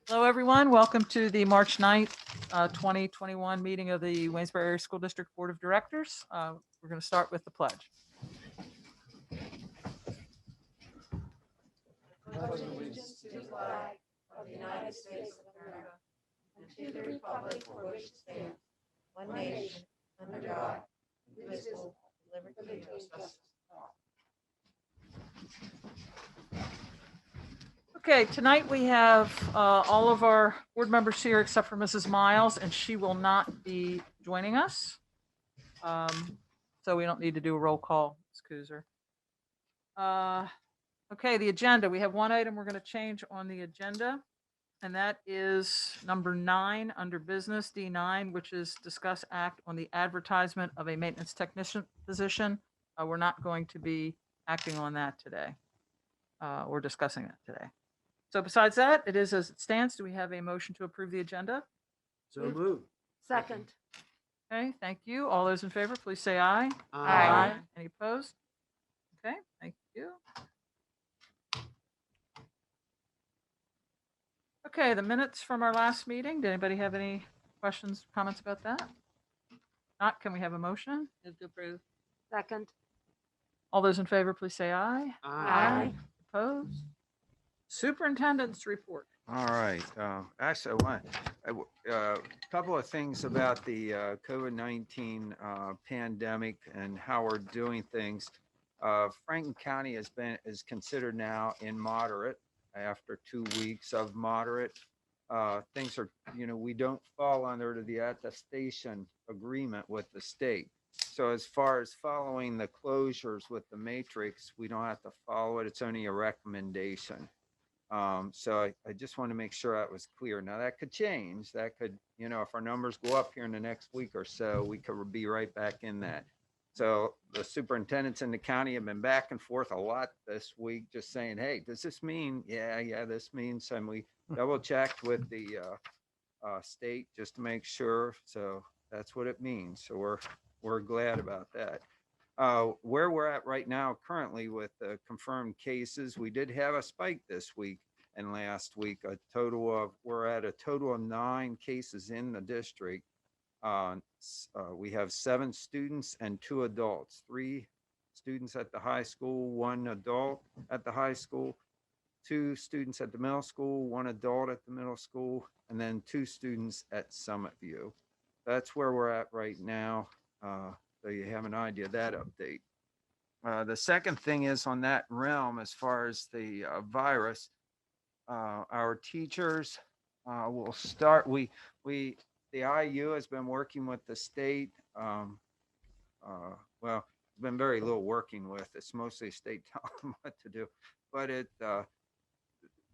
Hello, everyone. Welcome to the March 9th, 2021 meeting of the Waynesboro Area School District Board of Directors. We're going to start with the pledge. Pledge allegiance to the flag of the United States of America and to the republic for which it stands, one nation, under God, indivisible, with liberty and justice for all. Okay, tonight we have all of our board members here except for Mrs. Miles, and she will not be joining us. So we don't need to do a roll call, Ms. Kuzer. Okay, the agenda. We have one item we're going to change on the agenda, and that is number 9 under business, D9, which is discuss act on the advertisement of a maintenance technician position. We're not going to be acting on that today. We're discussing that today. So besides that, it is as it stands. Do we have a motion to approve the agenda? So moved. Second. Okay, thank you. All those in favor, please say aye. Aye. Any opposed? Okay, thank you. Okay, the minutes from our last meeting. Did anybody have any questions, comments about that? Not, can we have a motion? Move to approve. Second. All those in favor, please say aye. Aye. Opposed? Superintendents report. All right. Actually, I want a couple of things about the COVID-19 pandemic and how we're doing things. Franklin County is considered now in moderate after 2 weeks of moderate. Things are, we don't fall under the attestation agreement with the state. So as far as following the closures with the matrix, we don't have to follow it. It's only a recommendation. So I just want to make sure that was clear. Now that could change. That could, if our numbers go up here in the next week or so, we could be right back in that. So the superintendents in the county have been back and forth a lot this week, just saying, hey, does this mean? Yeah, this means. And we double checked with the state just to make sure. So that's what it means. So we're glad about that. Where we're at right now currently with the confirmed cases, we did have a spike this week and last week. We're at a total of 9 cases in the district. We have 7 students and 2 adults, 3 students at the high school, 1 adult at the high school, 2 students at the middle school, 1 adult at the middle school, and then 2 students at Summit View. That's where we're at right now. So you have an idea of that update. The second thing is on that realm, as far as the virus, our teachers will start. The IU has been working with the state. Well, it's been very little working with. It's mostly state telling them what to do. But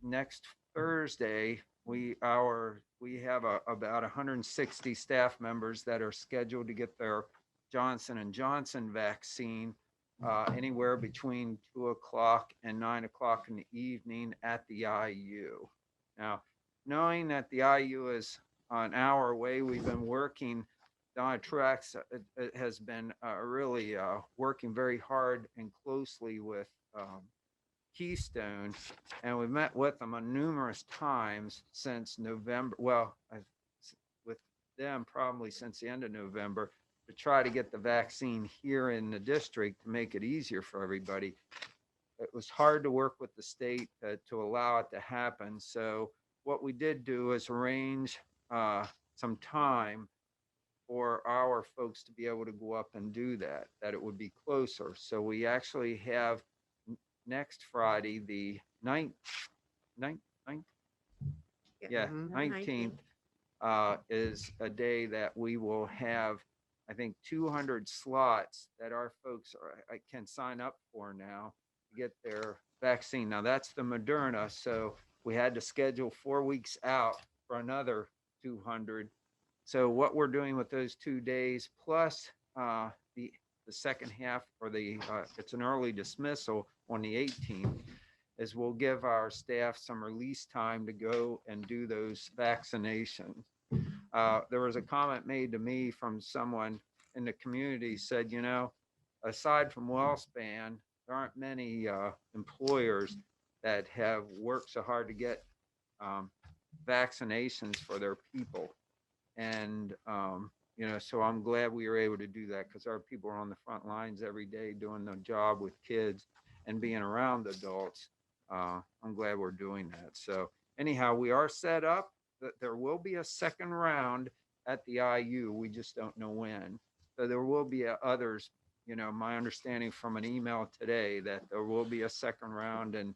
next Thursday, we have about 160 staff members that are scheduled to get their Johnson & Johnson vaccine anywhere between 2 o'clock and 9 o'clock in the evening at the IU. Now, knowing that the IU is an hour away, we've been working. Donna Truax has been really working very hard and closely with Keystone, and we've met with them on numerous times since November. Well, with them probably since the end of November, to try to get the vaccine here in the district to make it easier for everybody. It was hard to work with the state to allow it to happen. So what we did do is arrange some time for our folks to be able to go up and do that it would be closer. So we actually have next Friday, the 19th, is a day that we will have, I think, 200 slots that our folks can sign up for now to get their vaccine. Now that's the Moderna, so we had to schedule 4 weeks out for another 200. So what we're doing with those 2 days, plus the second half, or it's an early dismissal on the 18th, is we'll give our staff some release time to go and do those vaccinations. There was a comment made to me from someone in the community, said, aside from WellSpan, there aren't many employers that have worked so hard to get vaccinations for their people. And, so I'm glad we were able to do that because our people are on the front lines every day doing the job with kids and being around adults. I'm glad we're doing that. So anyhow, we are set up that there will be a second round at the IU. We just don't know when. So there will be others, my understanding from an email today that there will be a second round, and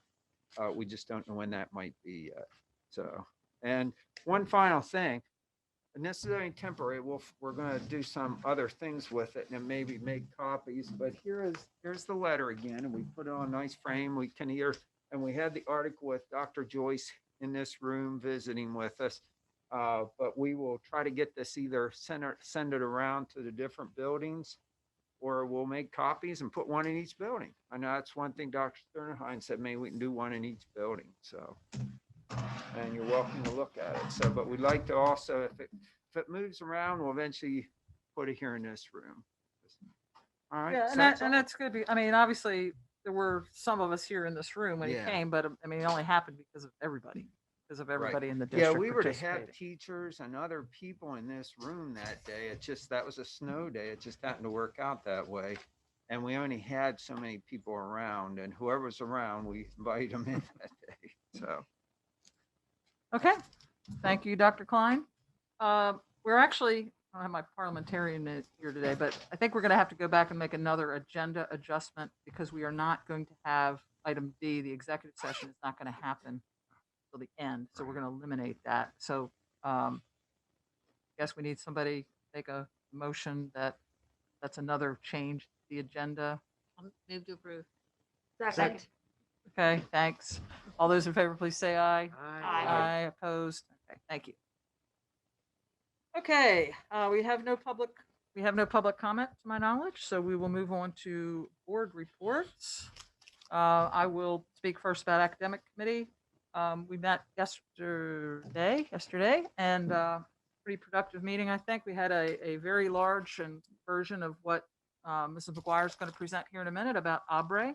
we just don't know when that might be yet. So, and one final thing, and this is only temporary. We're going to do some other things with it and maybe make copies. But here's the letter again, and we put it on a nice frame. We can hear, and we had the article with Dr. Joyce in this room visiting with us. But we will try to get this either send it around to the different buildings, or we'll make copies and put one in each building. I know that's one thing Dr. Sternheim said, maybe we can do one in each building. So, and you're welcome to look at it. So, but we'd like to also, if it moves around, we'll eventually put it here in this room. All right. Yeah, so and that's all. that's good. I mean, obviously there were some of us here in this room when he Yeah. came, but I mean, it only happened because of everybody in the Yeah, district. we were to have participating. teachers and other people in this room that day. That was a snow day. It just happened to work out that way. And we only had so many people around, and whoever was around, we invited them in that day. So, Okay, thank you, Dr. Klein. We're actually, I don't have my parliamentarian here today, but I think we're going to have to go back and make another agenda adjustment because we are not going to have item D, the executive session is not going to happen till the end. So we're going to eliminate that. So I guess we need somebody to make a motion that's another change to the agenda. Move to approve. Second. Okay, thanks. All those in favor, please say aye. Aye. Aye, opposed. Okay, thank you. Okay, we have no public comment to my knowledge, so we will move on to board reports. I will speak first about academic committee. We met yesterday, and pretty productive meeting, I think. We had a very large version of what Mrs. McGuire is going to present here in a minute about Aubrey,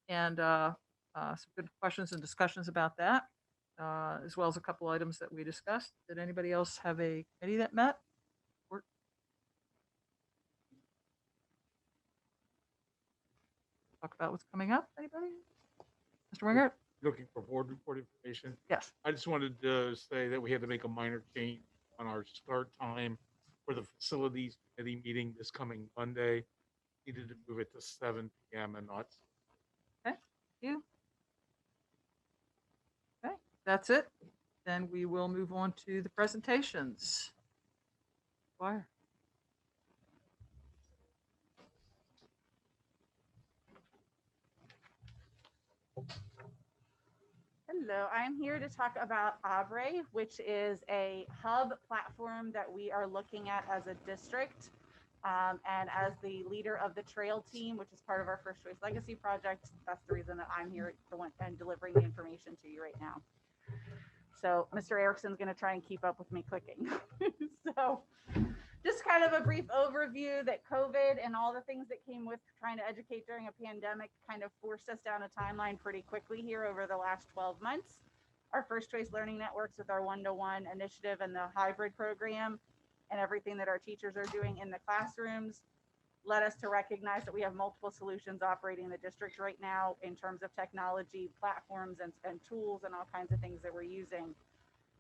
and some good questions and discussions about that, as well as a couple items that we discussed. Did anybody else have a committee that met? Talk about what's coming up, anybody? Mr. Wingert? Looking for board report information. Yes. I just wanted to say that we had to make a minor change on our start time for the facilities committee meeting this coming Monday. Needed to move it to 7 p.m. and not. You? Okay, that's it. Then we will move on to the presentations. Wire. Hello, I'm here to talk about Aubrey, which is a hub platform that we are looking at as a district. And as the leader of the trail team, which is part of our First Choice Legacy project, that's the reason that I'm here and delivering the information to you right now. So Mr. Erickson's going to try and keep up with me clicking. So just kind of a brief overview that COVID and all the things that came with trying to educate during a pandemic kind of forced us down a timeline pretty quickly here over the last 12 months. Our First Choice Learning Networks with our one-to-one initiative and the hybrid program and everything that our teachers are doing in the classrooms led us to recognize that we have multiple solutions operating in the district right now in terms of technology, platforms, and tools and all kinds of things that we're using.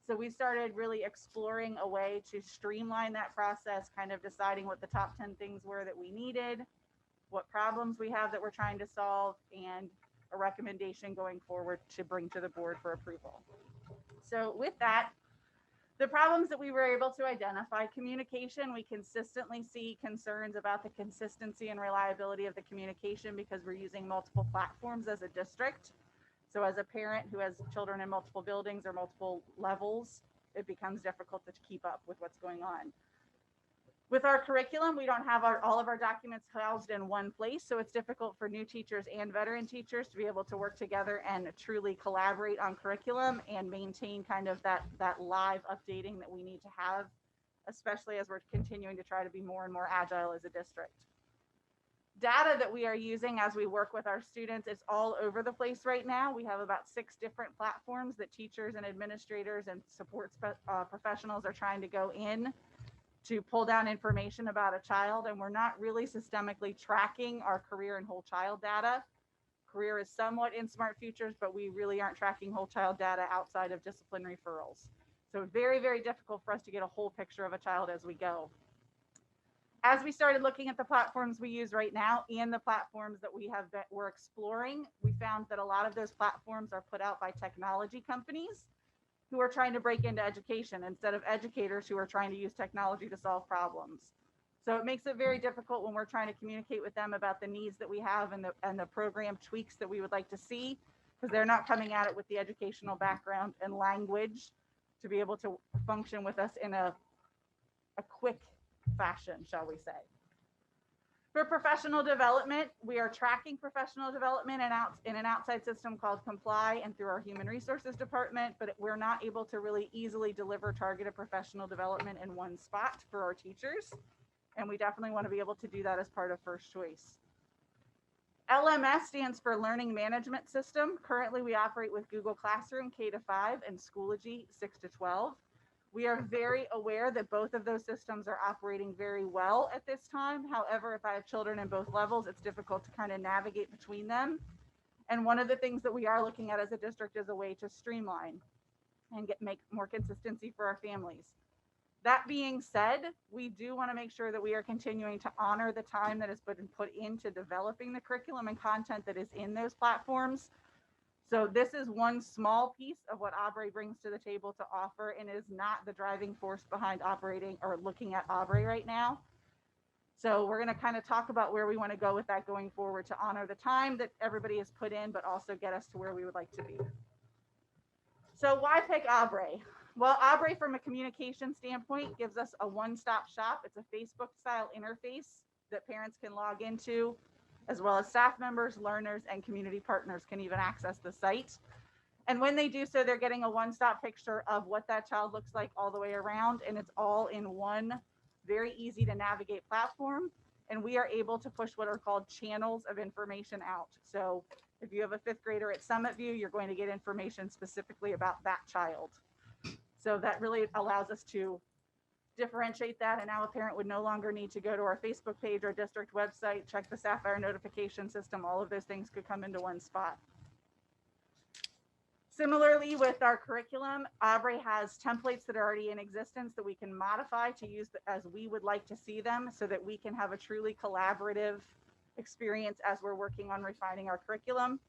So we started really exploring a way to streamline that process, kind of deciding what the top 10 things were that we needed, what problems we have that we're trying to solve, and a recommendation going forward to bring to the board for approval. So with that, the problems that we were able to identify: communication. We consistently see concerns about the consistency and reliability of the communication because we're using multiple platforms as a district. So as a parent who has children in multiple buildings or multiple levels, it becomes difficult to keep up with what's going on. With our curriculum, we don't have all of our documents housed in one place, so it's difficult for new teachers and veteran teachers to be able to work together and truly collaborate on curriculum and maintain kind of that live updating that we need to have, especially as we're continuing to try to be more and more agile as a district. data that we are using as we work with our students is all over the place right now. We have about 6 different platforms that teachers and administrators and support professionals are trying to go in to pull down information about a child, and we're not really systemically tracking our career and whole child data. Career is somewhat in Smart Futures, but we really aren't tracking whole child data outside of discipline referrals. So very, very difficult for us to get a whole picture of a child as we go. As we started looking at the platforms we use right now and the platforms that we're exploring, we found that a lot of those platforms are put out by technology companies who are trying to break into education instead of educators who are trying to use technology to solve problems. So it makes it very difficult when we're trying to communicate with them about the needs that we have and the program tweaks that we would like to see, because they're not coming at it with the educational background and language to be able to function with us in a quick fashion, shall we say. For professional development, we are tracking professional development in an outside system called Comply and through our human resources department, but we're not able to really easily deliver targeted professional development in one spot for our teachers. And we definitely want to be able to do that as part of First Choice. LMS stands for Learning Management System. Currently, we operate with Google Classroom K-5 and Schoology 6-12. We are very aware that both of those systems are operating very well at this time. However, if I have children in both levels, it's difficult to kind of navigate between them. And one of the things that we are looking at as a district is a way to streamline and make more consistency for our families. That being said, we do want to make sure that we are continuing to honor the time that has been put into developing the curriculum and content that is in those platforms. So this is one small piece of what Aubrey brings to the table to offer, and is not the driving force behind operating or looking at Aubrey right now. So we're going to kind of talk about where we want to go with that going forward to honor the time that everybody has put in, but also get us to where we would like to be. So why pick Aubrey? Well, Aubrey, from a communication standpoint, gives us a one-stop shop. It's a Facebook-style interface that parents can log into, as well as staff members, learners, and community partners can even access the site. And when they do so, they're getting a one-stop picture of what that child looks like all the way around, and it's all in one very easy to navigate platform. And we are able to push what are called channels of information out. So if you have a 5th grader at Summit View, you're going to get information specifically about that child. So that really allows us to differentiate that. And now a parent would no longer need to go to our Facebook page or district website, check the Sapphire notification system. All of those things could come into one spot. Similarly, with our curriculum, Aubrey has templates that are already in existence that we can modify to use as we would like to see them, so that we can have a truly collaborative experience as we're working on refining our curriculum.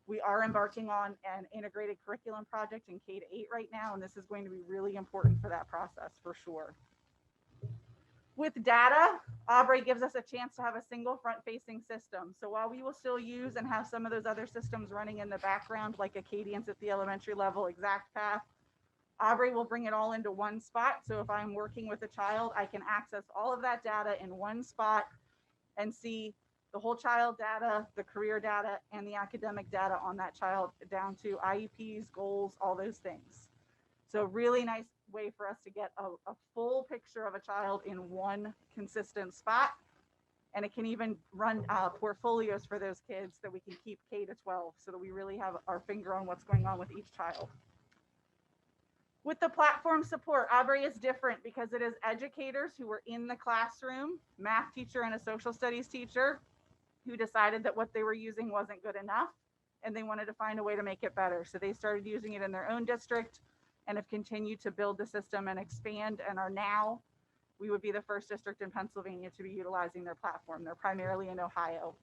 We are embarking on an integrated curriculum project in K-8 right now, and this is going to be really important for that process for sure. With data, Aubrey gives us a chance to have a single front-facing system. So while we will still use and have some of those other systems running in the background, like Acadians at the elementary level, ExactPath, Aubrey will bring it all into one spot. So if I'm working with a child, I can access all of that data in one spot and see the whole child data, the career data, and the academic data on that child, down to IEPs, goals, all those things. So really nice way for us to get a full picture of a child in one consistent spot. And it can even run portfolios for those kids that we can keep K-12, so that we really have our finger on what's going on with each child. With the platform support, Aubrey is different because it is educators who were in the classroom, math teacher and a social studies teacher, who decided that what they were using wasn't good enough, and they wanted to find a way to make it better. So they started using it in their own district and have continued to build the system and expand, and are now, we would be the first district in Pennsylvania to be utilizing their platform. They're primarily in Ohio.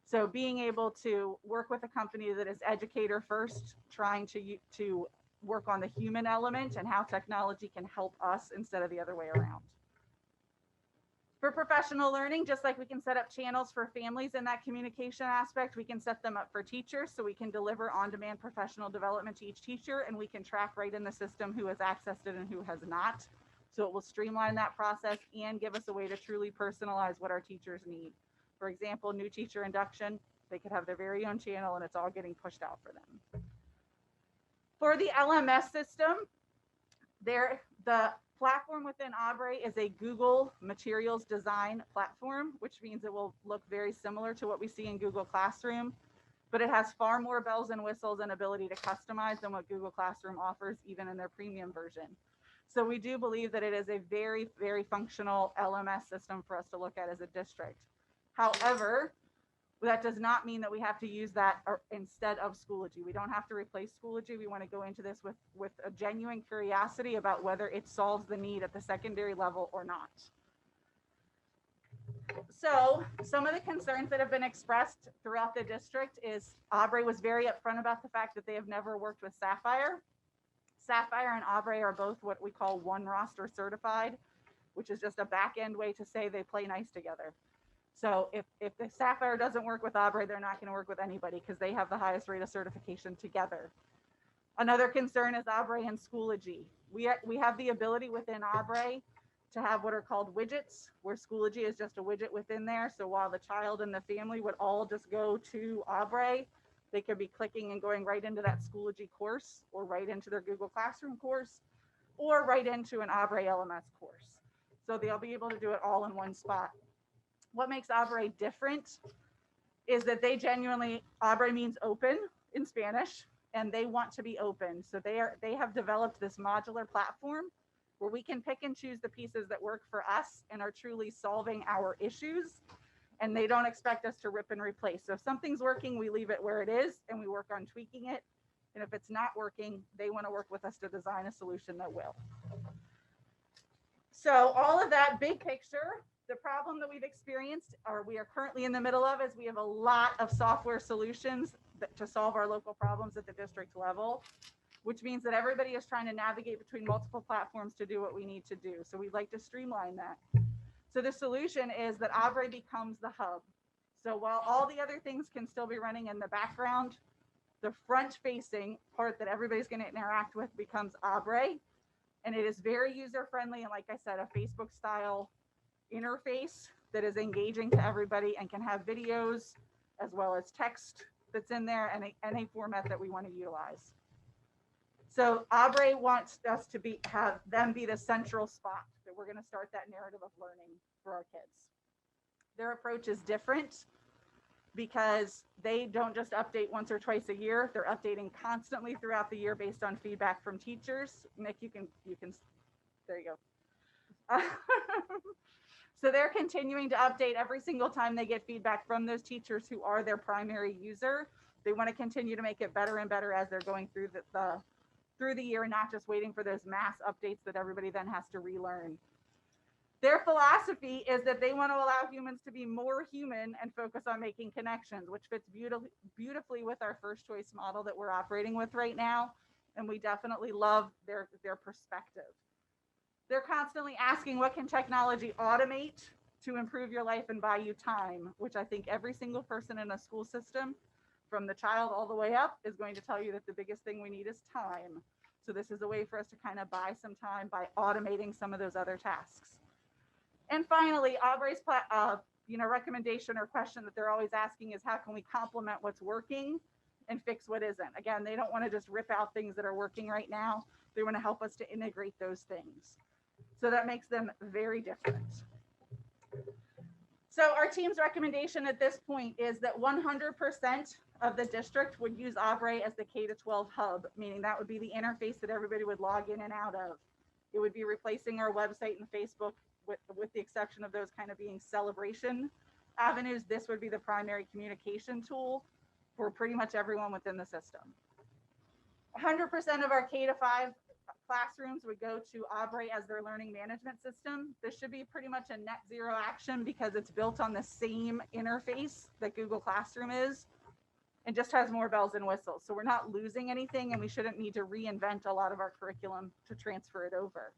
So being able to work with a company that is educator first, trying to work on the human element and how technology can help us instead of the other way around. For professional learning, just like we can set up channels for families in that communication aspect, we can set them up for teachers, so we can deliver on-demand professional development to each teacher, and we can track right in the system who has accessed it and who has not. So it will streamline that process and give us a way to truly personalize what our teachers need. For example, new teacher induction, they could have their very own channel, and it's all getting pushed out for them. For the LMS system, the platform within Aubrey is a Google Materials Design platform, which means it will look very similar to what we see in Google Classroom, but it has far more bells and whistles and ability to customize than what Google Classroom offers, even in their premium version. So we do believe that it is a very, very functional LMS system for us to look at as a district. However, that does not mean that we have to use that instead of Schoology. We don't have to replace Schoology. We want to go into this with a genuine curiosity about whether it solves the need at the secondary level or not. So some of the concerns that have been expressed throughout the district is Aubrey was very upfront about the fact that they have never worked with Sapphire. Sapphire and Aubrey are both what we call one roster certified, which is just a back end way to say they play nice together. So if the Sapphire doesn't work with Aubrey, they're not going to work with anybody because they have the highest rate of certification together. Another concern is Aubrey and Schoology. We have the ability within Aubrey to have what are called widgets, where Schoology is just a widget within there. So while the child and the family would all just go to Aubrey, they could be clicking and going right into that Schoology course or right into their Google Classroom course or right into an Aubrey LMS course. So they'll be able to do it all in one spot. What makes Aubrey different is that they genuinely, Aubrey means open in Spanish, and they want to be open. So they have developed this modular platform where we can pick and choose the pieces that work for us and are truly solving our issues. And they don't expect us to rip and replace. So if something's working, we leave it where it is and we work on tweaking it. And if it's not working, they want to work with us to design a solution that will. So all of that big picture, the problem that we've experienced, or we are currently in the middle of, is we have a lot of software solutions to solve our local problems at the district level, which means that everybody is trying to navigate between multiple platforms to do what we need to do. So we'd like to streamline that. So the solution is that Aubrey becomes the hub. So while all the other things can still be running in the background, the front-facing part that everybody's going to interact with becomes Aubrey. And it is very user-friendly. And like I said, a Facebook-style interface that is engaging to everybody and can have videos as well as text that's in there and any format that we want to utilize. So Aubrey wants us to have them be the central spot that we're going to start that narrative of learning for our kids. Their approach is different because they don't just update once or twice a year. They're updating constantly throughout the year based on feedback from teachers. Nick, you can, there you go. So they're continuing to update every single time they get feedback from those teachers who are their primary user. They want to continue to make it better and better as they're going through the year and not just waiting for those mass updates that everybody then has to relearn. Their philosophy is that they want to allow humans to be more human and focus on making connections, which fits beautifully with our first choice model that we're operating with right now. And we definitely love their perspective. They're constantly asking, what can technology automate to improve your life and buy you time, which I think every single person in a school system, from the child all the way up, is going to tell you that the biggest thing we need is time. So this is a way for us to kind of buy some time by automating some of those other tasks. And finally, Aubrey's recommendation or question that they're always asking is, how can we complement what's working and fix what isn't? Again, they don't want to just rip out things that are working right now. They want to help us to integrate those things. So that makes them very different. So our team's recommendation at this point is that 100% of the district would use Aubrey as the K-12 hub, meaning that would be the interface that everybody would log in and out of. It would be replacing our website and Facebook with the exception of those kind of being celebration avenues. This would be the primary communication tool for pretty much everyone within the system. 100% of our K-5 classrooms would go to Aubrey as their learning management system. This should be pretty much a net zero action because it's built on the same interface that Google Classroom is and just has more bells and whistles. So we're not losing anything and we shouldn't need to reinvent a lot of our curriculum to transfer it over.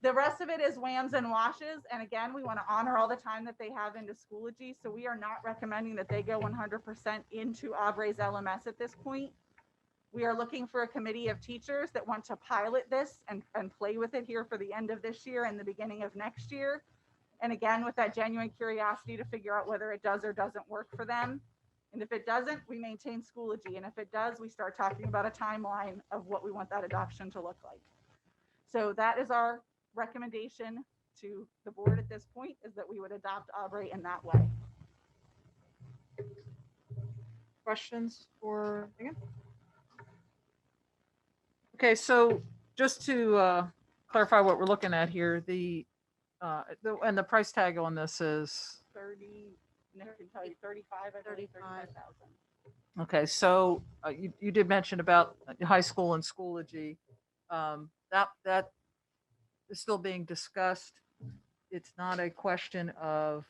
The rest of it is whams and washes. And again, we want to honor all the time that they have into Schoology. So we are not recommending that they go 100% into Aubrey's LMS at this point. We are looking for a committee of teachers that want to pilot this and play with it here for the end of this year and the beginning of next year. And again, with that genuine curiosity to figure out whether it does or doesn't work for them. And if it doesn't, we maintain Schoology. And if it does, we start talking about a timeline of what we want that adoption to look like. So that is our recommendation to the board at this point, is that we would adopt Aubrey in that way. Questions for Megan? Okay, so just to clarify what we're looking at here, and the price tag on this is, 30, Nick can tell you, 35, I believe, 35,000. okay, so you did mention about high school and Schoology. That is still being discussed. It's not a question of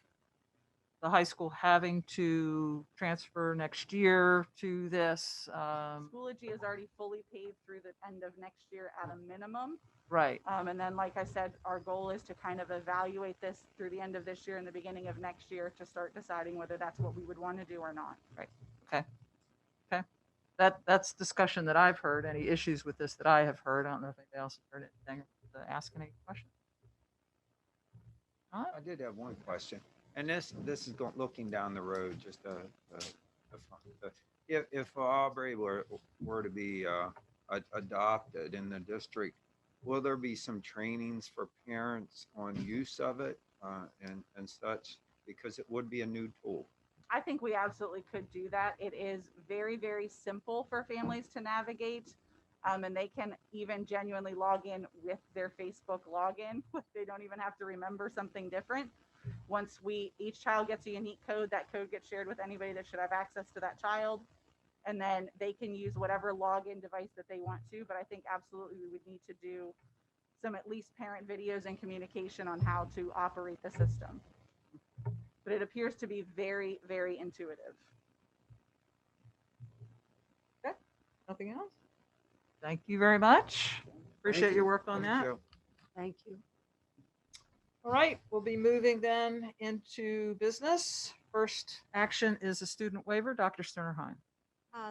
the high school having to transfer next year to this. Schoology is already fully paid through the end of next year at a minimum. Right. And then, like I said, our goal is to kind of evaluate this through the end of this year and the beginning of next year to start deciding whether that's what we would want to do or not. That's discussion that I've heard. Any issues with this that I have heard? I don't know if anybody else has heard anything to ask any questions. All right. I did have one question, and this is looking down the road, just if Aubrey were to be adopted in the district, will there be some trainings for parents on use of it and such, because it would be a new tool? I think we absolutely could do that. It is very, very simple for families to navigate. And they can even genuinely log in with their Facebook login. They don't even have to remember something different. Once each child gets a unique code, that code gets shared with anybody that should have access to that child. And then they can use whatever login device that they want to. But I think absolutely we would need to do some at least parent videos and communication on how to operate the system. But it appears to be very, very intuitive. Okay. Nothing else? Thank you very much. Appreciate your work on Thank that. you. Thank you. All right, we'll be moving then into business. First action is a student waiver. Dr. Sternerheim.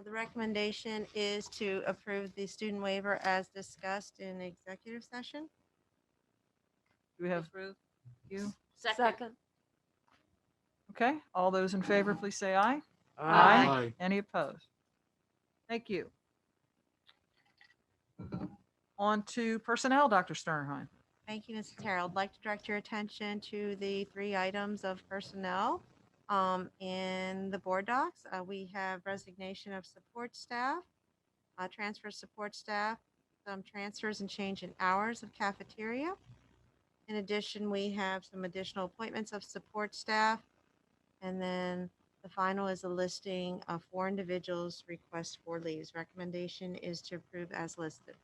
The recommendation is to approve the student waiver as discussed in executive session. Do we have you? Second. Okay, all those in favor, please say aye. Aye. Any opposed? Thank you. On to personnel, Dr. Sternheim. Thank you, Mrs. Terrell. I'd like to direct your attention to the 3 items of personnel in the board docs. We have resignation of support staff, transfer support staff, some transfers and change in hours of cafeteria. In addition, we have some additional appointments of support staff. And then the final is a listing of 4 individuals' requests for leaves. Recommendation is to approve as listed.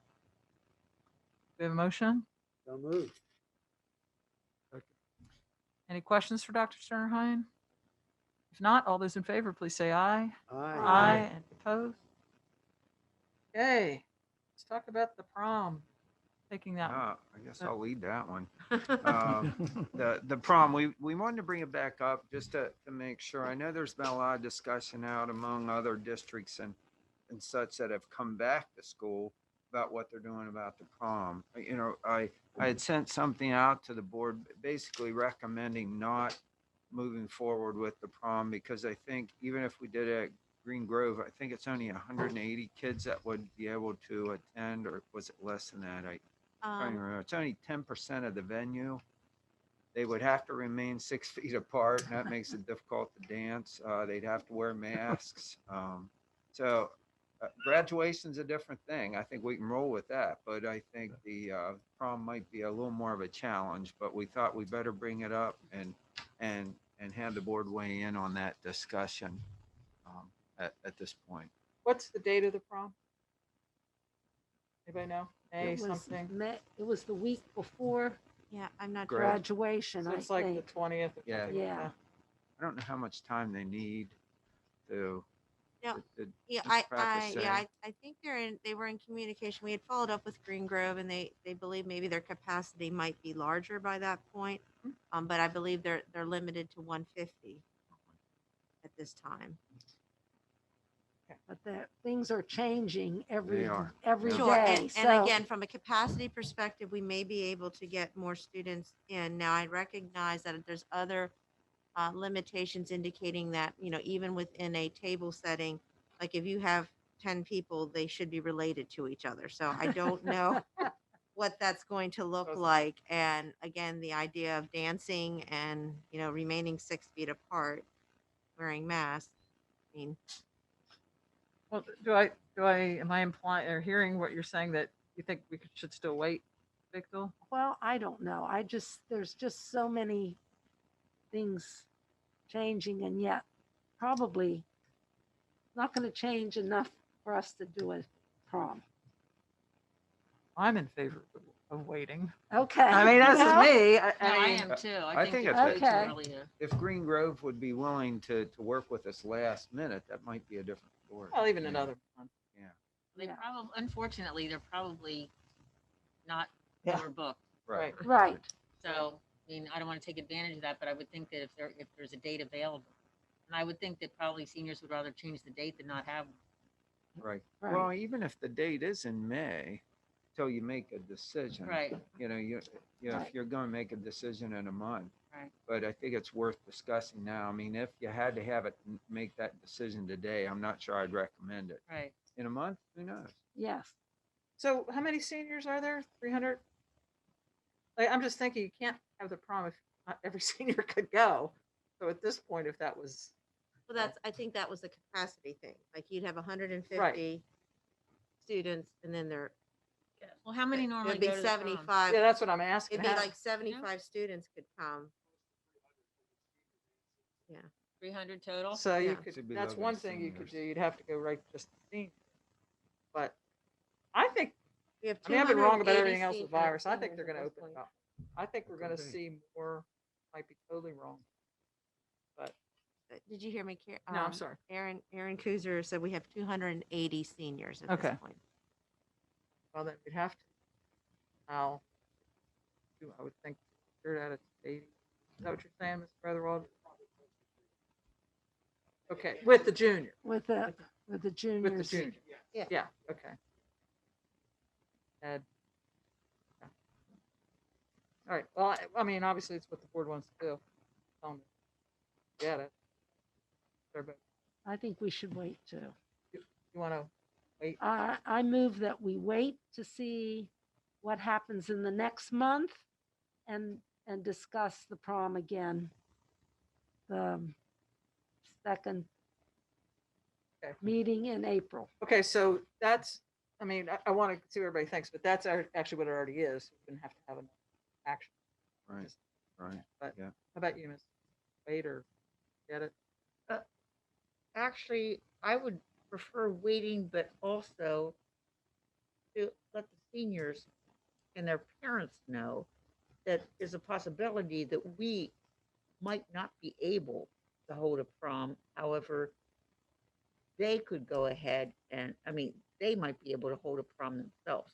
We have a motion? So moved. Any questions for Dr. Sternheim? If not, all those in favor, please say aye. Aye. And opposed? Okay, let's talk about the prom. Taking that one. I guess I'll lead that one. The prom, we wanted to bring it back up just to make sure. I know there's been a lot of discussion out among other districts and such that have come back to school about what they're doing about the prom. You know, I had sent something out to the board basically recommending not moving forward with the prom, because I think even if we did it at Green Grove, I think it's only 180 kids that would be able to attend, or was it less than that? I can't remember. It's only 10% of the venue. They would have to remain 6 feet apart, and that makes it difficult to dance. They'd have to wear masks. So graduation's a different thing. I think we can roll with that, but I think the prom might be a little more of a challenge. But we thought we better bring it up and have the board weigh in on that discussion at this point. What's the date of the prom? Anybody know? May It was something? It was the week before Yeah, I'm not Great. sure. graduation, So I it's like the think. 20th. or Yeah. something like Yeah. that. I don't know how much time they need to. Yeah, to Yeah, just practice saying. I think they were in communication. We had followed up with Green Grove, and they believe maybe their capacity might be larger by that point. But I believe they're limited to 150 at this time. But things are changing every They are. every Sure, day. and So again, from a capacity perspective, we may be able to get more students in. Now, I recognize that there's other limitations indicating that, even within a table setting, like if you have 10 people, they should be related to each other. So I don't know what that's going to look like. And again, the idea of dancing and, remaining 6 feet apart, wearing masks. I mean, Well, am I implying or hearing what you're saying that you think we should still wait, Victor? Well, I don't know. There's just so many things changing, and yet probably not going to change enough for us to do a prom. I'm in favor of waiting. Okay. I mean, that's just well, me. No, I mean, am too. I think it's if way too Okay. early to. If Green Grove would be willing to work with us last minute, that might be a different story. well, even Yeah. another month. They Yeah. probably, unfortunately, they're probably not Yeah. overbooked. Right. right. So, I mean, I don't want to take advantage of that, but I would think that if there's a date available, and I would think that probably seniors would rather change the date than not have one. Right. Right. Well, even if the date is in May, till you make a decision. Right. Right. If you're going to make a decision in a month. Right. But I think it's worth discussing now. I mean, if you had to have it make that decision today, I'm not sure I'd recommend it. Right. In a month, who knows? Yes. So how many seniors are there? 300? Like, I'm just thinking you can't have the prom if not every senior could go. So at this point, if that was, well, I think that was the capacity thing. Like you'd have 150 students and then Well, how many normally it'd be go to the prom? 75. yeah, that's what I'm asking. It'd be How- like 75 students could come. 300 total? So you Yeah. could, Should be that's lovely one thing you could do. seniors. You'd have to go right just to seniors. But I think, We have I mean, I've been wrong about 280 everything else with virus. I think seniors they're at going to this open it point. up. I think we're going to Could be. see more, might be totally wrong. Did you hear me? No, I'm sorry. Aaron Kuzer said we have 280 seniors at Okay. this point. Well, then we'd have to. Now, I would think 100 out of 80. Is that what you're saying, Mr. Brotherwald? Okay, with the junior. With the With the juniors. junior. Yeah. Yeah, okay. Ed. Yeah. All right, well, I mean, obviously it's what the board wants to do. Tell me. Get it. Everybody, I think we should wait too. you want to wait? I move that we wait to see what happens in the next month and discuss the prom again. The second Okay. meeting in April. Okay, so that's, I mean, I want to see what everybody thinks, but that's actually what it already is. We didn't have to have an action. Right. Right. But Yeah. how about you, Ms. Wade, or get it? Actually, I would prefer waiting, but also to let the seniors and their parents know that there's a possibility that we might not be able to hold a prom. However, they could go ahead and, I mean, they might be able to hold a prom themselves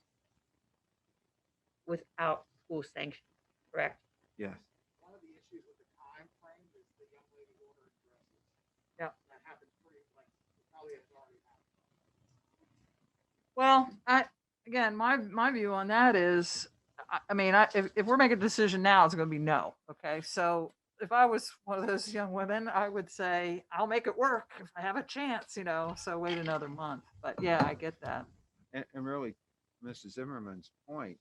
without school sanction, correct? Yes. One of the issues with the time frame is the young lady ordering dresses. Yep. That happens pretty, like, probably has already happened. Well, again, my view on that is, I mean, if we're making a decision now, it's going to be no. Okay, so if I was one of those young women, I would say I'll make it work if I have a chance, so wait another month. But yeah, I get that. And really, Mrs. Zimmerman's point,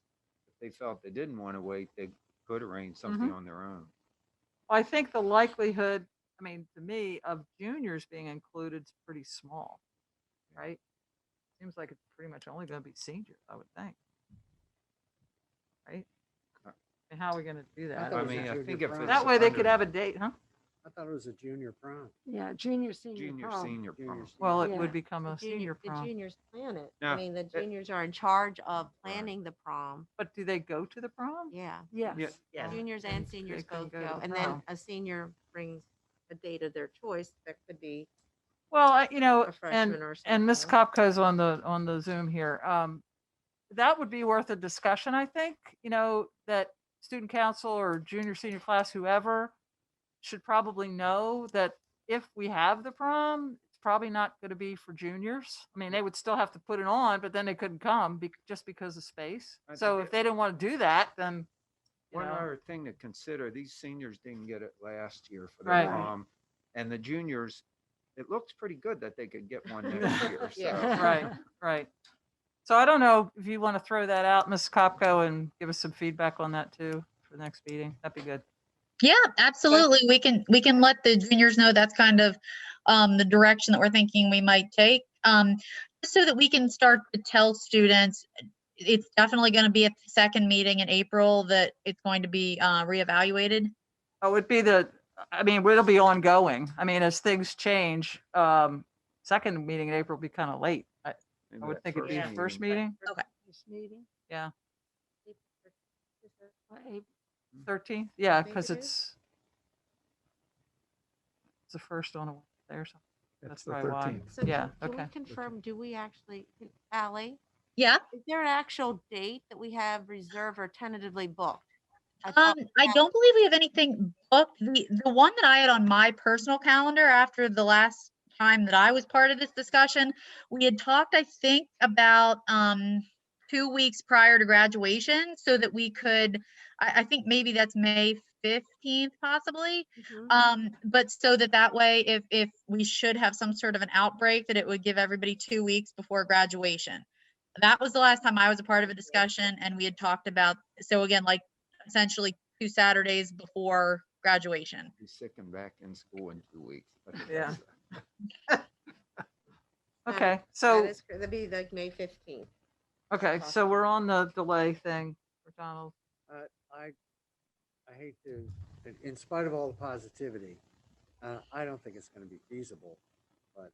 if they felt they didn't want to wait, they could arrange something on their own. I think the likelihood, I mean, to me, of juniors being included is pretty small, right? Seems like it's pretty much only going to be seniors, I would think. Right? And how are we going to do that? thought I it was a mean, I junior think if prom. it's That way they under could have a date, huh? I thought it was a junior prom. Yeah, junior, senior Junior, prom. senior Junior, prom. senior. Well, it Yeah. would become a The senior prom. juniors plan it. Yeah. I mean, the juniors are in charge of planning the prom. But do they go to the prom? Yeah. Yes. Yeah. Yes. Juniors and seniors couldn't both go to go. the And then prom. a senior brings a date of their choice. That could be Well, a and freshman or something. and Ms. Kopko's on the Zoom here. That would be worth a discussion, I think. That student council or junior, senior class, whoever, should probably know that if we have the prom, it's probably not going to be for juniors. I mean, they would still have to put it on, but then they couldn't come just because of space. I So think if they didn't want to do that, then One other thing to consider, these seniors didn't get it last year for Right. their prom. And the juniors, it looks pretty good that they could get one next year. So. right, right. So I don't know if you want to throw that out, Ms. Kopko, and give us some feedback on that too for the next meeting. That'd be good. Yeah, absolutely. We can let the juniors know that's kind of the direction that we're thinking we might take. Just so that we can start to tell students it's definitely going to be at the second meeting in April that it's going to be reevaluated. Oh, it would be I mean, it'll be ongoing. I mean, as things change, second meeting in April will be kind of late. I Maybe would that think it'd be meeting. first meeting. This meeting. Yeah. April 13th. Yeah, think because it is? it's the first on a Wednesday or something. It's That's the probably why. 13th. So Yeah, can okay. we confirm, do we actually, Ally, Yeah. is there an actual date that we have reserved or tentatively booked? I I thought don't believe we have anything booked. The one that I had on my personal calendar after the last time that I was part of this discussion, we had talked, I think, about 2 weeks prior to graduation so that we could, I think maybe that's May 15th possibly. Mhm. But so that way, if we should have some sort of an outbreak, that it would give everybody 2 weeks before graduation. That was the last time I was a part of a discussion, and we had talked about, so again, like essentially 2 Saturdays before graduation. Be sick and back in school in 2 weeks. I think Yeah. that's- Okay, That so, is, that'd be like May 15th. okay, so we're on the delay thing for Donald. I hate to, in spite of all the positivity, I don't think it's going to be feasible, but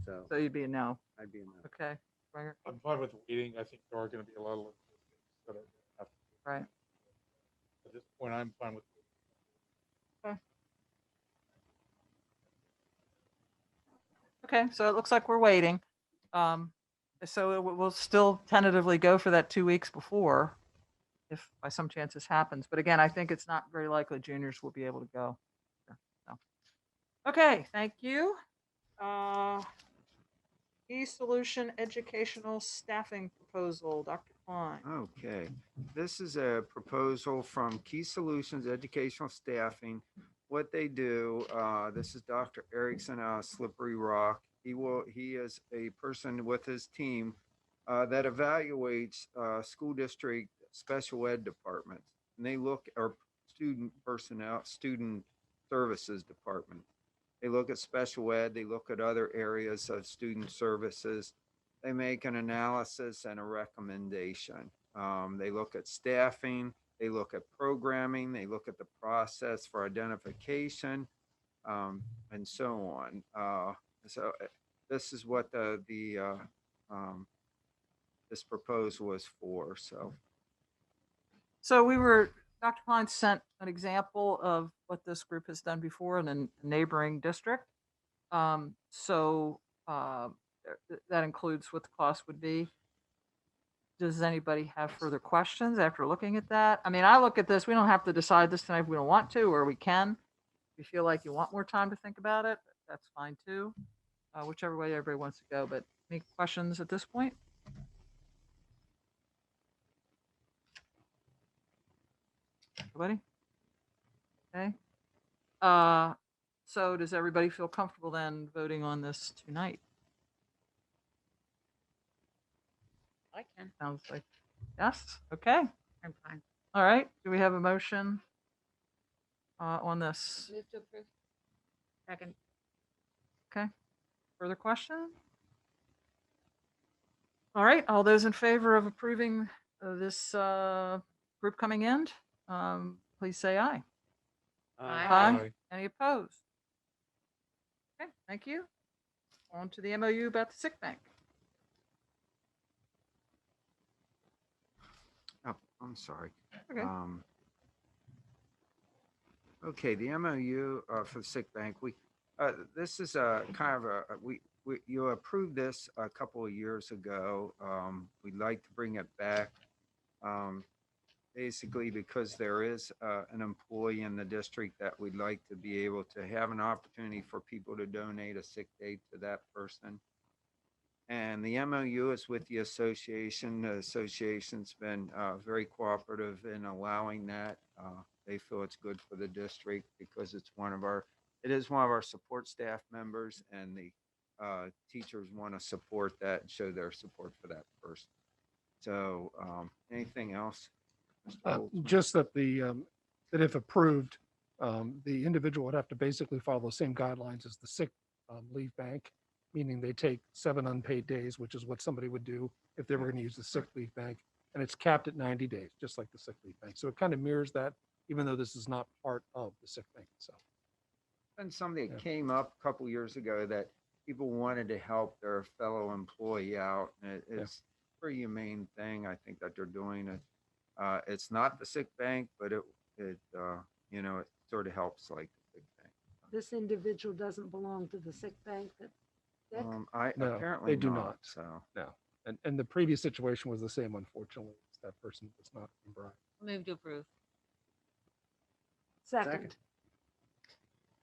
so So you'd be a no. I'd be in that. Okay. Springer? I'm fine with waiting. I think there are going to be a lot of logistics that are going to have to, Right. at this point, I'm fine with waiting. Okay, so it looks like we're waiting. So we'll still tentatively go for that 2 weeks before, if by some chance this happens. But again, I think it's not very likely juniors will be able to go. So. Okay, thank you. E-Solution Educational Staffing Proposal, Dr. Klein. Okay, this is a proposal from Key Solutions Educational Staffing. What they do, this is Dr. Erickson out of Slippery Rock. He is a person with his team that evaluates school district special ed departments. And they look, or student personnel, student services department. They look at special ed, they look at other areas of student services. They make an analysis and a recommendation. They look at staffing, they look at programming, they look at the process for identification, and so on. This is what this proposal is for. So Dr. Klein sent an example of what this group has done before in a neighboring district. So that includes what the cost would be. Does anybody have further questions after looking at that? I mean, I look at this, we don't have to decide this tonight if we don't want to, or we can. If you feel like you want more time to think about it, that's fine too. Whichever way everybody wants to go, but any questions at this point? Everybody? Okay. So does everybody feel comfortable then voting on this tonight? I can. Sounds like, yes, okay, I'm fine. all right. Do we have a motion on this? Move to approve. Second. Okay, further question? All right, all those in favor of approving this group coming in, please say aye. Aye. Any opposed? Okay, thank you. On to the MOU about the sick bank. Oh, I'm sorry. Okay. Okay, the MOU for the sick bank, this is you approved this a couple of years ago. We'd like to bring it back, basically because there is an employee in the district that we'd like to be able to have an opportunity for people to donate a sick day to that person. And the MOU is with the association. The association's been very cooperative in allowing that. They feel it's good for the district because it is one of our support staff members, and the teachers want to support that and show their support for that person. So anything else? Mr. Holtzman? Just that that if approved, the individual would have to basically follow the same guidelines as the sick leave bank, meaning they take 7 unpaid days, which is what somebody would do if they were going to use the sick leave bank. And it's capped at 90 days, just like the sick leave bank. So it kind of mirrors that, even though this is not part of the sick bank itself. And something that Yeah. came up a couple years ago that people wanted to help their fellow employee out. And it's a pretty humane thing, I think, that they're doing it. It's not the sick bank, but it sort of helps like the sick bank. This individual doesn't belong to the sick bank that Dick? No, Apparently they do not. not. So No. And the previous situation was the same, unfortunately. That person was not in Bryan. Move to approve. Second.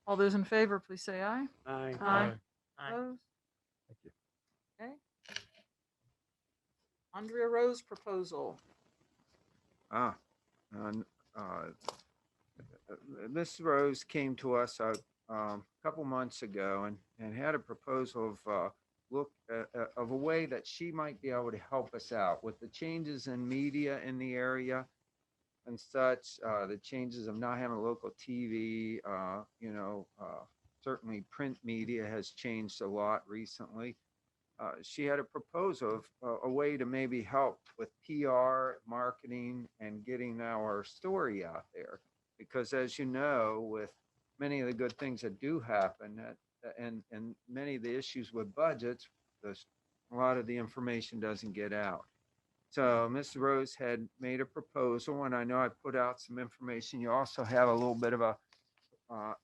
All those in favor, please say aye. Aye. Aye. Aye. Opposed? Thank you. Okay. Andrea Rose proposal. Ms. Rose came to us a couple months ago and had a proposal of of a way that she might be able to help us out with the changes in media in the area and such, the changes of not having local TV, certainly print media has changed a lot recently. She had a proposal of a way to maybe help with PR, marketing, and getting our story out there. Because as you know, with many of the good things that do happen, and many of the issues with budgets, a lot of the information doesn't get out. So Ms. Rose had made a proposal, and I know I put out some information. You also have a little bit of a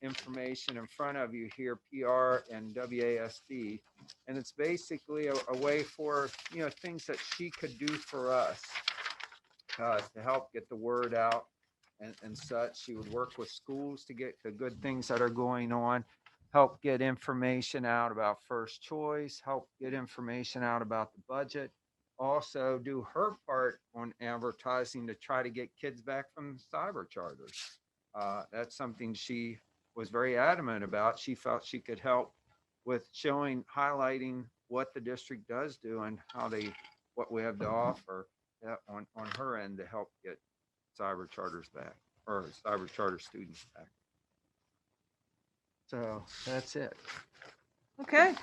information in front of you here, PR and WASD, and it's basically a way for things that she could do for us to help get the word out and such. She would work with schools to get the good things that are going on, help get information out about first choice, help get information out about the budget, also do her part on advertising to try to get kids back from cyber charters. That's something she was very adamant about. She felt she could help with highlighting what the district does do and what we have to offer on her end to help get cyber charters back, or cyber charter students back. So that's it. Okay.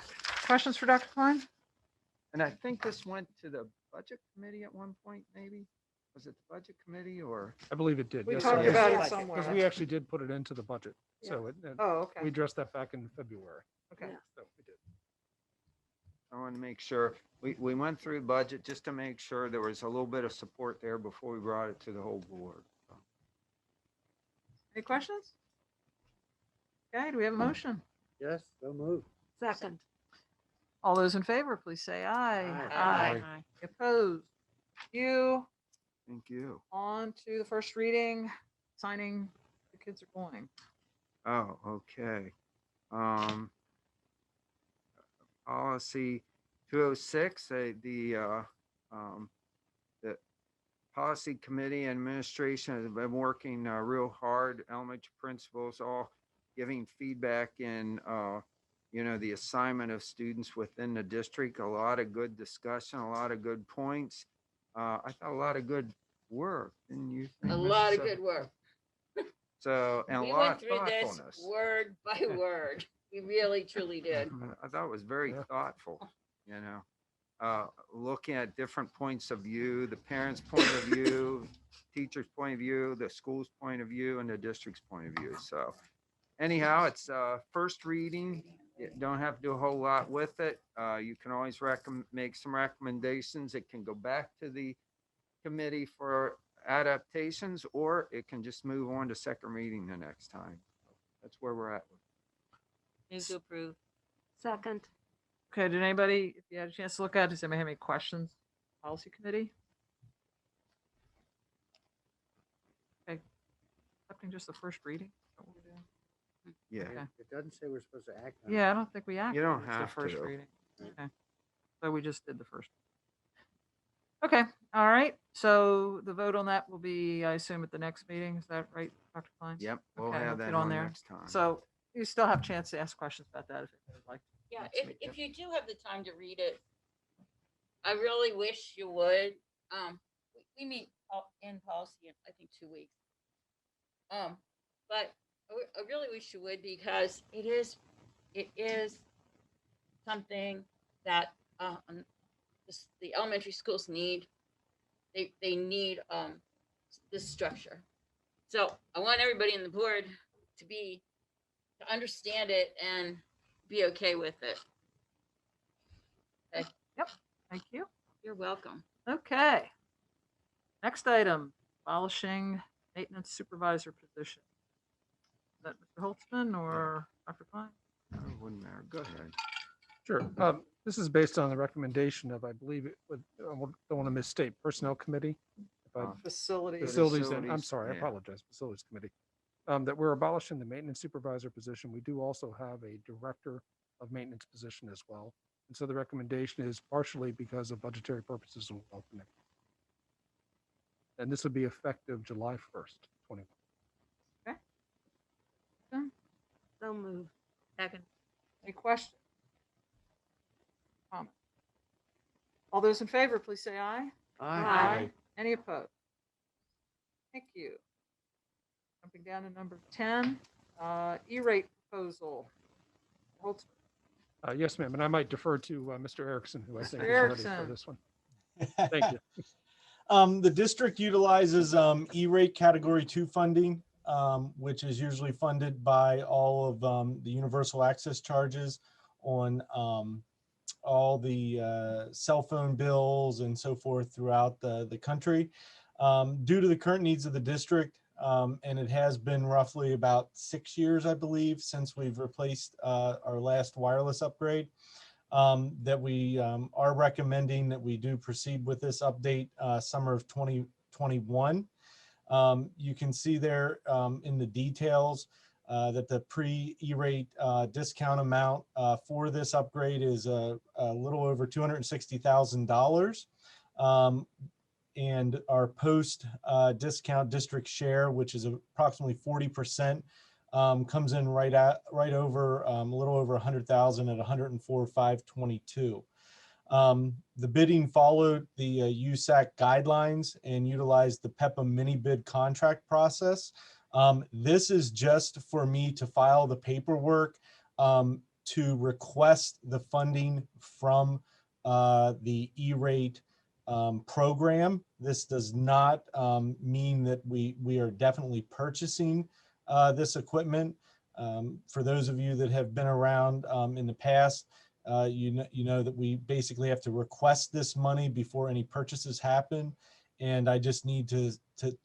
Questions for Dr. Klein? And I think this went to the budget committee at one point, maybe? Was it the budget committee or? I believe it did. We Yes, talked sir. about it Yes. somewhere. Because we actually did put it into the budget. So Oh, we okay. addressed that back in February. Okay. Yeah. So we did. I want to make sure, we went through budget just to make sure there was a little bit of support there before we brought it to the whole board. Any questions? Okay, do we have a motion? Yes, so moved. Second. All those in favor, please say aye. Aye. Aye. Opposed? You, Thank you. on to the first reading, signing, the kids are going. Oh, okay. Policy 206, the policy committee and administration has been working real hard. Elementary principals all giving feedback in, the assignment of students within the district. A lot of good discussion, a lot of good points. I thought a lot of good work, didn't you think? A Mrs. lot of Sutton? good work. So, and a We lot went of through this thoughtfulness. word by word. We really, truly did. I thought it was very Yeah. thoughtful, looking at different points of view, the parents' point of view, teacher's point of view, the school's point of view, and the district's point of view. So anyhow, it's first reading. You don't have to do a whole lot with it. You can always make some recommendations. It can go back to the committee for adaptations, or it can just move on to second reading the next time. That's where we're at. Move to approve. Second. Okay, did anybody, if you had a chance to look at it, does anybody have any questions? Policy committee? Okay, accepting just the first reading? Is that what we're doing? Yeah. Okay. It doesn't say we're supposed to act on it. Yeah, I don't think we acted. You don't It's the have first to. reading. Okay. So we just did the first. Okay, all right. So the vote on that will be, I assume, at the next meeting. Is that right, Dr. Klein? Yep, we'll Okay, have we'll that get on there. next time. So you still have a chance to ask questions about that if you would like. Yeah, next if, week. if you do have the time to read it, I really wish you would. We meet in policy in, I think, 2 weeks. But I really wish you would, because it is something that, the elementary schools need. They need, this structure. So I want everybody in the board to understand it and be okay with it. Thank you. You're welcome. Okay. Next item, abolishing maintenance supervisor position. Is that Mr. Holtzman or Dr. Klein? Wouldn't matter. Go ahead. Sure. This is based on the recommendation of, I believe, don't want to misstate, Personnel Committee. If I- Facilities. Facilities, and I'm Facilities, sorry, I yeah. apologize, Facilities Committee. That we're abolishing the maintenance supervisor position. We do also have a director of maintenance position as well. And so the recommendation is partially because of budgetary purposes and well connected. And this would be effective July 1st, 21. So moved. Second. Any questions? Comment? All those in favor, please say aye. Aye. Any opposed? Thank you. Jumping down to number 10, E-rate proposal. Holtzman. Yes, ma'am. And I might defer to Mr. Erickson, who I Mr. think is ready Erickson. for this one. Thank you. The district utilizes E-rate Category 2 funding, which is usually funded by all of the universal access charges on all the cell phone bills and so forth throughout the country. Due to the current needs of the district, and it has been roughly about 6 years, I believe, since we've replaced our last wireless upgrade, that we are recommending that we do proceed with this update summer of 2021. You can see there in the details that the pre-E-rate discount amount for this upgrade is a little over $260,000. And our post discount district share, which is approximately 40%, comes in right over a little over 100,000 at 104,522. The bidding followed the USAC guidelines and utilized the PEPA mini bid contract process. This is just for me to file the paperwork to request the funding from the E-rate program. This does not mean that we are definitely purchasing this equipment. For those of you that have been around in the past, you know that we basically have to request this money before any purchases happen. And I just need to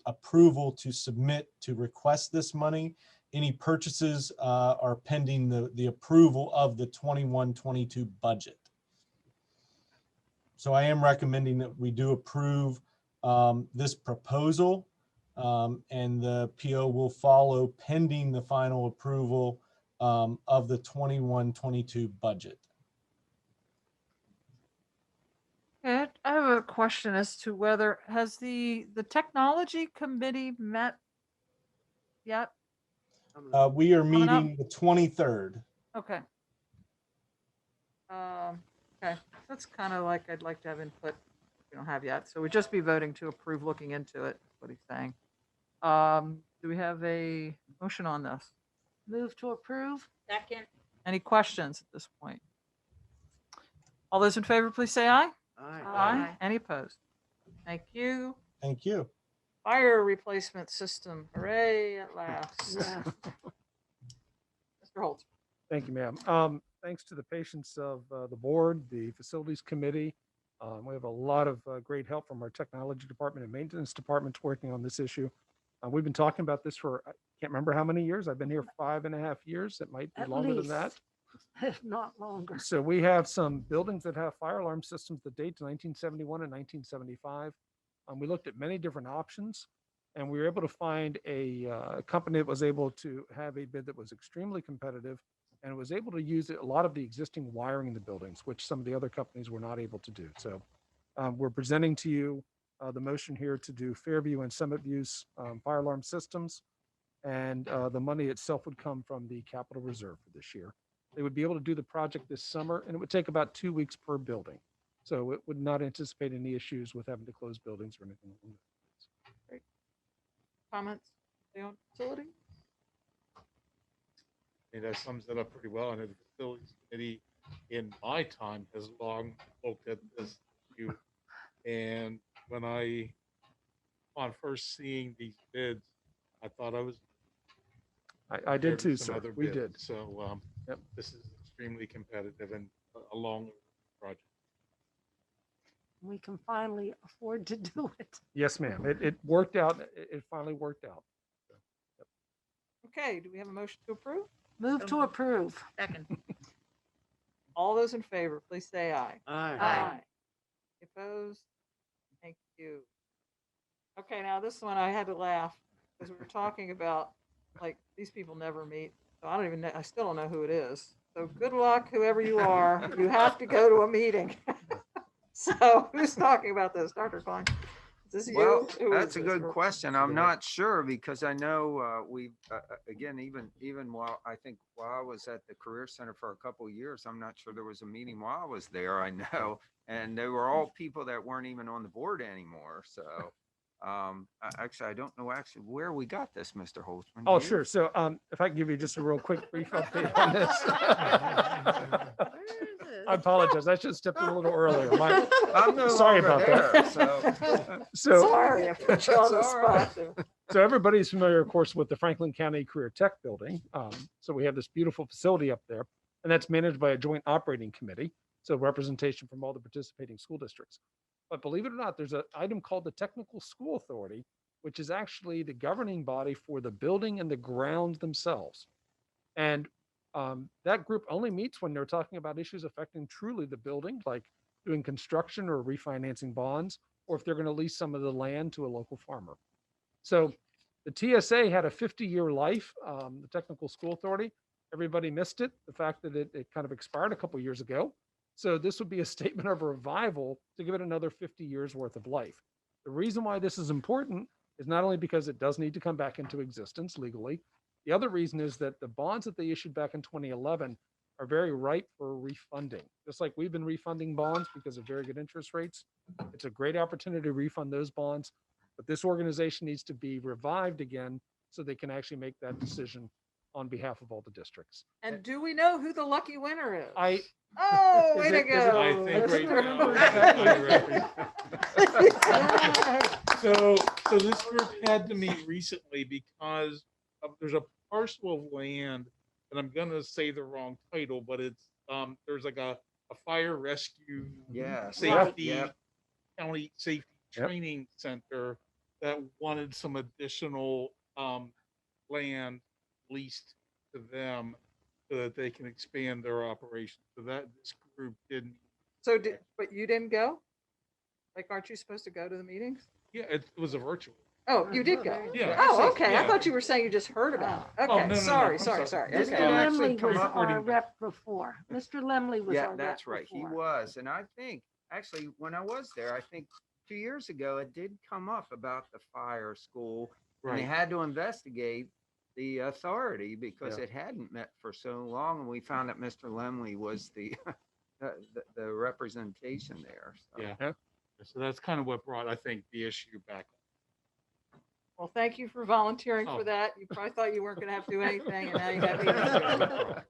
approval to submit to request this money. Any purchases are pending the approval of the 21-22 budget. So I am recommending that we do approve this proposal, and the PO will follow pending the final approval of the 21-22 budget. Okay, I have a question as to whether, has the technology committee met yet? We are Coming up. meeting the 23rd. Okay. Okay, that's kind of like, I'd like to have input. We don't have yet, so we'd just be voting to approve looking into it, is what he's saying. Do we have a motion on this? Move to approve? Second. Any questions at this point? All those in favor, please say aye. Aye. Any opposed? Thank you. Thank you. Fire replacement system, hooray at last. Yeah. Mr. Holtz. Thank you, ma'am. Thanks to the patience of the board, the facilities committee. We have a lot of great help from our technology department and maintenance departments working on this issue. We've been talking about this for, I can't remember how many years. I've been here 5.5 years. It might be At longer than that. If not longer. So we have some buildings that have fire alarm systems that date to 1971 and 1975. We looked at many different options, and we were able to find a company that was able to have a bid that was extremely competitive and was able to use a lot of the existing wiring in the buildings, which some of the other companies were not able to do. So we're presenting to you the motion here to do Fairview and Summit View's fire alarm systems, and the money itself would come from the capital reserve for this year. They would be able to do the project this summer, and it would take about 2 weeks per building. So it would not anticipate any issues with having to close buildings or anything. Along those lines. Comments on facility? And that sums it up pretty well. And the facilities committee in my time has long looked at this issue. And when on first seeing these bids, I thought I was. I did compared to too, some sir. other We bids. did. So Yep. this is extremely competitive and a long project. We can finally afford to do it. Yes, ma'am. It worked out. It finally worked out. Okay, do we have a motion to approve? Move to approve. Second. All those in favor, please say aye. Aye. Opposed? Thank you. Okay, now this one I had to laugh because we were talking about, like, these people never meet. So I don't even know, I still don't know who it is. So good luck, whoever you are. You have to go to a meeting. So who's talking about this? Dr. Klein? Is this you? Well, Who is that's a this? good question. I'm not sure because I know we again, even while I was at the Career Center for a couple of years, I'm not sure there was a meeting while I was there. I know, and they were all people that weren't even on the board anymore. So actually, I don't know actually where we got this, Mr. Holtzman. Oh, Do you? sure. So if I can give you just a real quick brief update on this. I apologize. I should have stepped in a little earlier. I'm no Sorry longer about there, that. so Sorry, I put you on the That's all right. spot there. So everybody's familiar, of course, with the Franklin County Career Tech Building. So we have this beautiful facility up there, and that's managed by a joint operating committee. So representation from all the participating school districts. But believe it or not, there's an item called the Technical School Authority, which is actually the governing body for the building and the grounds themselves. And that group only meets when they're talking about issues affecting truly the building, like doing construction or refinancing bonds, or if they're going to lease some of the land to a local farmer. So the TSA had a 50-year life, the Technical School Authority. Everybody missed it, the fact that it kind of expired a couple of years ago. So this would be a statement of revival to give it another 50 years worth of life. The reason why this is important is not only because it does need to come back into existence legally. The other reason is that the bonds that they issued back in 2011 are very ripe for refunding. Just like we've been refunding bonds because of very good interest rates. It's a great opportunity to refund those bonds, but this organization needs to be revived again so they can actually make that decision on behalf of all the districts. And do we know who the lucky winner is? Oh, way is to it- is it- go. I think right remember now. exactly. So this group had to meet recently because there's a parcel of land, and I'm gonna say the wrong title, but it's there's like a fire rescue Yeah. safety Yep. county safety Yep. training center that wanted some additional land leased to them so that they can expand their operation. So that this group didn't. So but you didn't go? Like, aren't you supposed to go to the meetings? Yeah, it was a virtual. Oh, you did go? Yeah. Oh, okay. I Yeah. thought you were saying you just heard about it. Oh, Okay, no, no, no. sorry. I'm sorry. Okay. Mr. actually Lemley come was up our with- rep before. Mr. Lemley was our Yeah, rep that's right. He before. was. And I think actually when I was there, I think 2 years ago, it did come up about the fire school. And they Right. had to investigate the authority because Yeah. it hadn't met for so long. And we found that Mr. Lemley was the the representation there. So. Yeah. So that's kind of what brought, I think, the issue back. Well, thank you for volunteering for Oh. that. You probably thought you weren't going to have to do anything, and now you have to.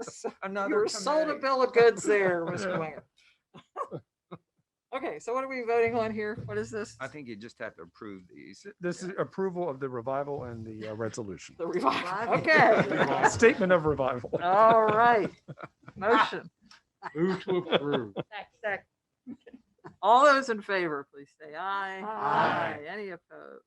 So Another you were sold a committee. bill of goods there, Mr. Winger. Okay, so what are we voting on here? What is this? I think you just have to approve these. This is approval of the revival and the resolution. The revival. Okay. Statement of revival. All right. Motion. Move to approve. Second. All those in favor, please say aye. Aye. Any opposed?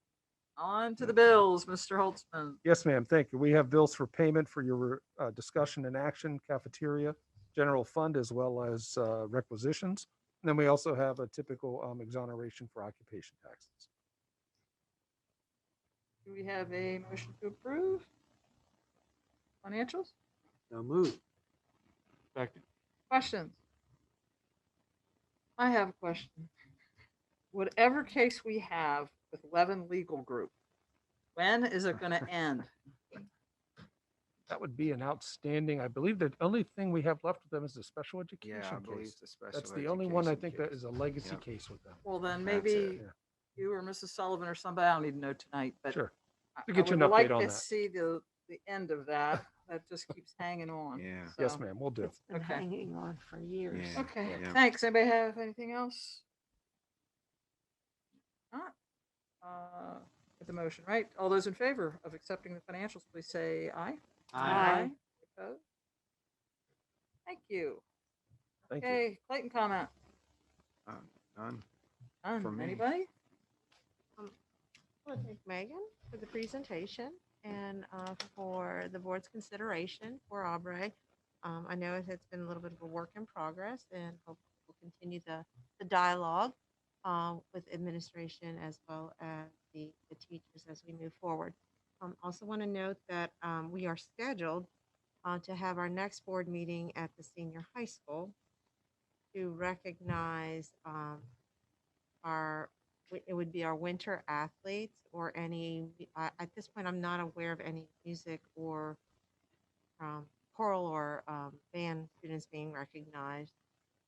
On to the bills, Mr. Holtzman. Yes, ma'am. Thank you. We have bills for payment for your discussion and action, cafeteria, general fund, as well as requisitions. And then we also have a typical exoneration for occupation taxes. Do we have a motion to approve? Financials? No move. Second. Questions? I have a question. Whatever case we have with Levin Legal Group, when is it going to end? that would be an outstanding, I believe the only thing we have left with them is the special education Yeah, I believe case. the special. That's the only one I think that education is a legacy Yep. case with them. Well, then That's maybe Yeah. you or Mrs. Sullivan or somebody, I don't need to know tonight, but Sure. I To get you would an like update on to that. see the end of that. That just keeps hanging on. Yeah. Yes, So, ma'am, we'll do. It's been Okay. hanging on for years. Yeah. Okay, Yeah. thanks. Anybody have anything else? Not. Get the motion, right? All those in favor of accepting the financials, please say aye. Aye. Opposed? Thank you. Thank you. Okay, Clayton comment. None. None. For me. Anybody? I want to thank Megan for the presentation and for the board's consideration for Aubrey. I know it's been a little bit of a work in progress and hope we'll continue the dialogue with administration as well as the teachers as we move forward. Also want to note that we are scheduled to have our next board meeting at the senior high school to recognize it would be our winter athletes or any, at this point, I'm not aware of any music or choral or band students being recognized.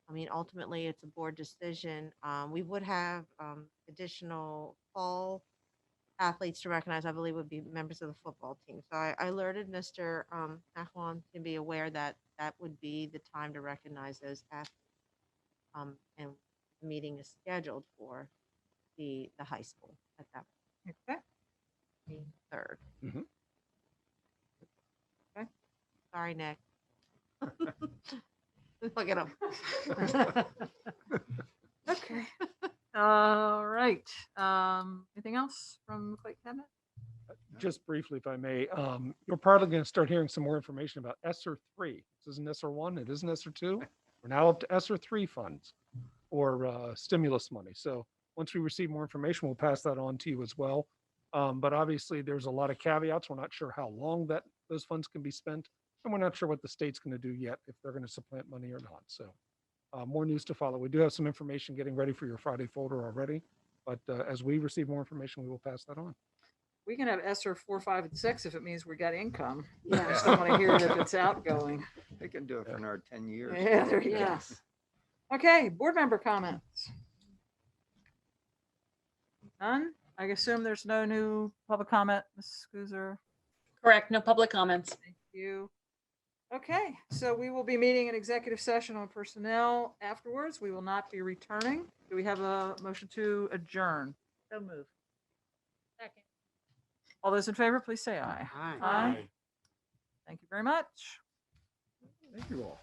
I mean, ultimately, it's a board decision. We would have additional fall athletes to recognize, I believe would be members of the football team. So I alerted Mr. Acklon to be aware that that would be the time to recognize those athletes. And the meeting is scheduled for the high school at that Okay. the 3rd. Mhm. Okay. Sorry, Nick. Look at him. Okay. All right. Anything else from the Clayton cabinet? Just briefly, if I may, you're probably going to start hearing some more information about ESSER 3. This isn't ESSER 1, it isn't ESSER 2. We're now up to ESSER 3 funds or stimulus money. So once we receive more information, we'll pass that on to you as well. But obviously, there's a lot of caveats. We're not sure how long those funds can be spent, and we're not sure what the state's going to do yet, if they're going to supplant money or not. So more news to follow. We do have some information getting ready for your Friday folder already, but as we receive more information, we will pass that on. We can have ESSER 4, 5, and 6 if it means we got income. I Yeah. just don't want to hear it if it's outgoing. They can do it for another 10 years. Yeah, there you go. Yes. Okay, board member comments. None? I assume there's no new public comment, Ms. Scooser. Correct, no public comments. Thank you. Okay, so we will be meeting an executive session on personnel afterwards. We will not be returning. Do we have a motion to adjourn? So move. Second. All those in favor, please say aye. Aye. Aye. Thank you very much. Thank you all.